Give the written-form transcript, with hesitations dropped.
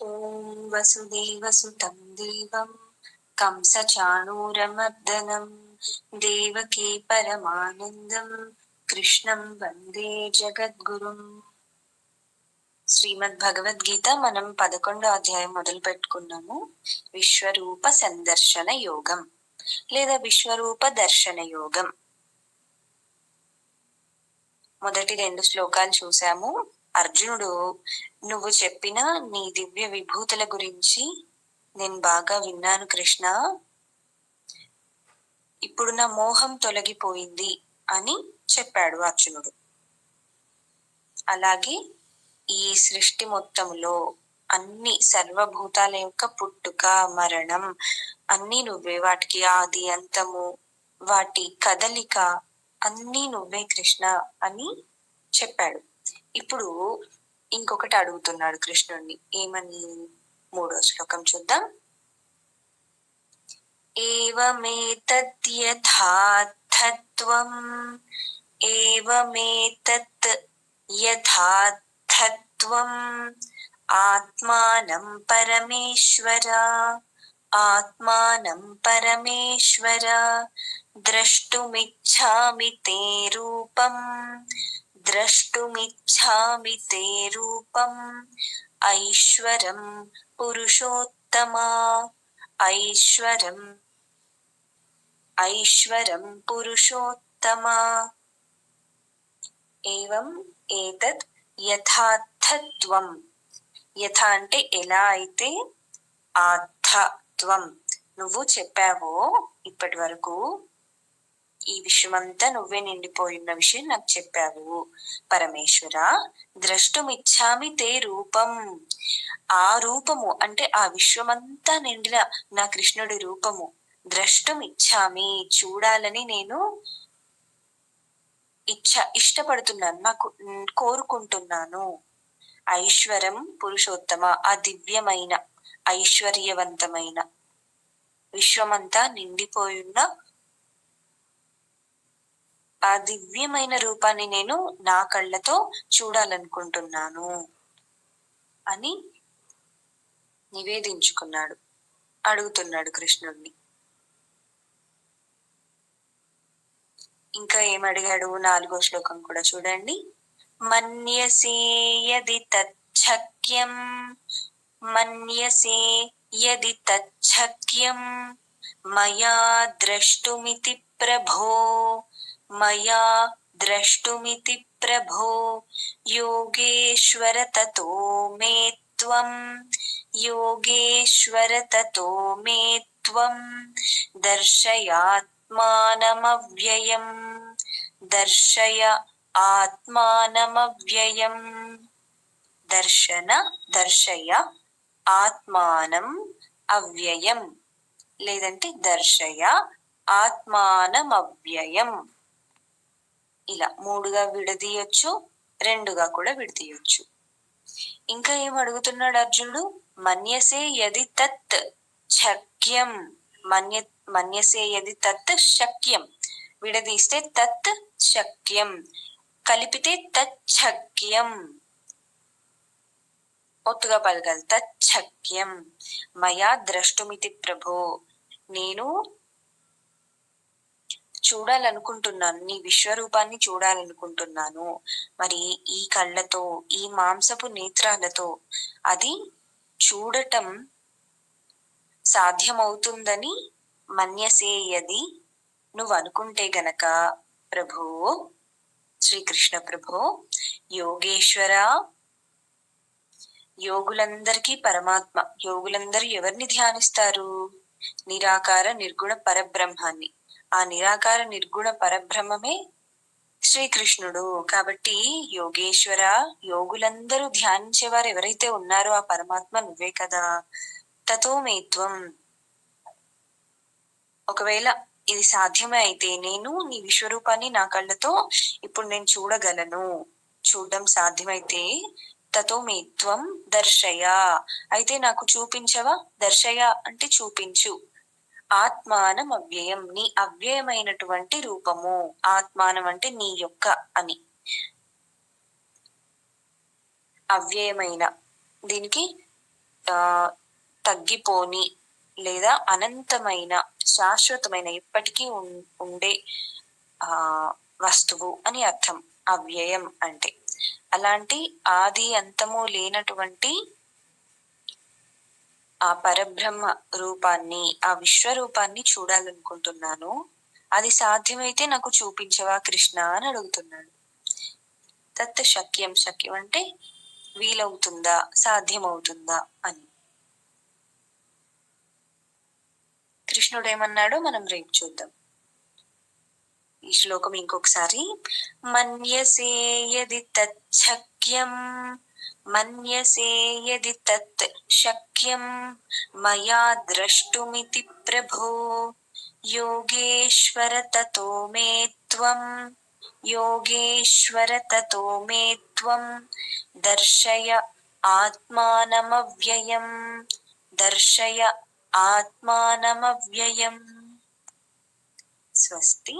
ఓం వసుదేవసుతం దేవం కంసచాణూరమర్దనం దేవకీ పరమానందం కృష్ణం వందే జగద్గురుం. శ్రీమద్ భగవద్గీత మనం 11వ అధ్యాయం మొదలు పెట్టుకున్నాము. విశ్వరూప సందర్శన యోగం లేదా విశ్వరూప దర్శన యోగం. మొదటి 2 శ్లోకాలు చూసాము. అర్జునుడు, నువ్వు చెప్పిన నీ దివ్య విభూతుల గురించి నేను బాగా విన్నాను కృష్ణ, ఇప్పుడు నా మోహం తొలగిపోయింది అని చెప్పాడు అర్జునుడు. అలాగే ఈ సృష్టి మొత్తంలో అన్ని సర్వభూతాల యొక్క పుట్టుక మరణం అన్నీ నువ్వే, వాటికి ఆది అంతము, వాటి కదలిక అన్నీ నువ్వే కృష్ణ అని చెప్పాడు. ఇప్పుడు ఇంకొకటి అడుగుతున్నాడు కృష్ణుడిని. ఏమని? 3వ శ్లోకం చూద్దాం. ఏవమేతత్ యథార్థత్వం ఆత్మానం పరమేశ్వర ద్రష్టుమిచ్ఛామి తే రూపం ఐశ్వరం పురుషోత్తమ. ఏవం ఏతత్ యథార్థత్వం. యథ అంటే ఎలా అయితే, ఆత్మత్వం నువ్వు చెప్పావో ఇప్పటి వరకు ఈ విశ్వమంతా నువ్వే నిండిపోయిన విషయం నాకు చెప్పావు పరమేశ్వర. ద్రష్టుమిచ్ఛామి తే రూపం. ఆ రూపము అంటే ఆ విశ్వమంతా నిండిన నా కృష్ణుడి రూపము. ద్రష్టుమిచ్ఛామి చూడాలని నేను ఇష్టపడుతున్నాను, నాకు కోరుకుంటున్నాను. ఐశ్వరం పురుషోత్తమ, ఆ దివ్యమైన ఐశ్వర్యవంతమైన విశ్వమంతా నిండిపోయున్న ఆ దివ్యమైన రూపాన్ని నేను నా కళ్ళతో చూడాలనుకుంటున్నాను అని నివేదించుకున్నాడు, అడుగుతున్నాడు కృష్ణుడిని. ఇంకా ఏమడిగాడు? 4వ శ్లోకం కూడా చూడండి. మన్యసే యది తచ్చక్యం మయా ద్రష్టుమితి ప్రభో యోగేశ్వర తతో మే త్వం దర్శయ ఆత్మానం అవ్యయం లేదంటే దర్శయ ఆత్మానమవ్యయం. ఇలా 3గా విడదీయొచ్చు, 2గా కూడా విడదీయొచ్చు. ఇంకా ఏం అడుగుతున్నాడు అర్జునుడు? మన్యసే యది తత్ శక్యం. మన్యసే యది తత్ శక్యం, విడదీస్తే తత్ శక్యం, కలిపితే తచ్చక్యం. ఒత్తుగా పలకాలి, తచ్చక్యం. మయా ద్రష్టుమితి ప్రభో, నేను చూడాలనుకుంటున్నాను, నీ విశ్వరూపాన్ని చూడాలనుకుంటున్నాను. మరి ఈ కళ్ళతో, ఈ మాంసపు నేత్రాలతో అది చూడటం సాధ్యమవుతుందని మన్యసేయది నువ్వు అనుకుంటే గనక ప్రభో, శ్రీకృష్ణ ప్రభో, యోగేశ్వర, యోగులందరికీ పరమాత్మ. యోగులందరూ ఎవరిని ధ్యానిస్తారు? నిరాకార నిర్గుణ పరబ్రహ్మాన్ని. ఆ నిరాకార నిర్గుణ పరబ్రహ్మమే శ్రీకృష్ణుడు. కాబట్టి యోగేశ్వర, యోగులందరూ ధ్యానించేవారు ఎవరైతే ఉన్నారో ఆ పరమాత్మ నువ్వే కదా. తతో మే త్వం, ఒకవేళ ఇది సాధ్యమే అయితే నేను నీ విశ్వరూపాన్ని నా కళ్ళతో ఇప్పుడు నేను చూడగలను, చూడడం సాధ్యమైతే తతో మే త్వం దర్శయ, అయితే నాకు చూపించవా. దర్శయ అంటే చూపించు. ఆత్మానం అవ్యయం, నీ అవ్యయమైనటువంటి రూపము. ఆత్మానం అంటే నీ యొక్క అని, అవ్యయమైన, దీనికి ఆ తగ్గిపోని లేదా అనంతమైన శాశ్వతమైన ఎప్పటికీ ఉండే ఆ వస్తువు అని అర్థం అవ్యయం అంటే. అలాంటి ఆది అంతము లేనటువంటి ఆ పరబ్రహ్మ రూపాన్ని, ఆ విశ్వరూపాన్ని చూడాలనుకుంటున్నాను. అది సాధ్యమైతే నాకు చూపించవా కృష్ణ అని అడుగుతున్నాడు. తత్ శక్యం, శక్యం అంటే వీలవుతుందా, సాధ్యమవుతుందా అని. కృష్ణుడు ఏమన్నాడో మనం రేపు చూద్దాం. ఈ శ్లోకం ఇంకొకసారి. మన్యసే యది తచ్చక్యం, మన్యసే యది తత్ శక్యం మయా ద్రష్టుమితి ప్రభో యోగేశ్వర తతో మే త్వం, యోగేశ్వర తతో మే త్వం దర్శయ ఆత్మానమవ్యయం, దర్శయ ఆత్మానమవ్యయం. స్వస్తి.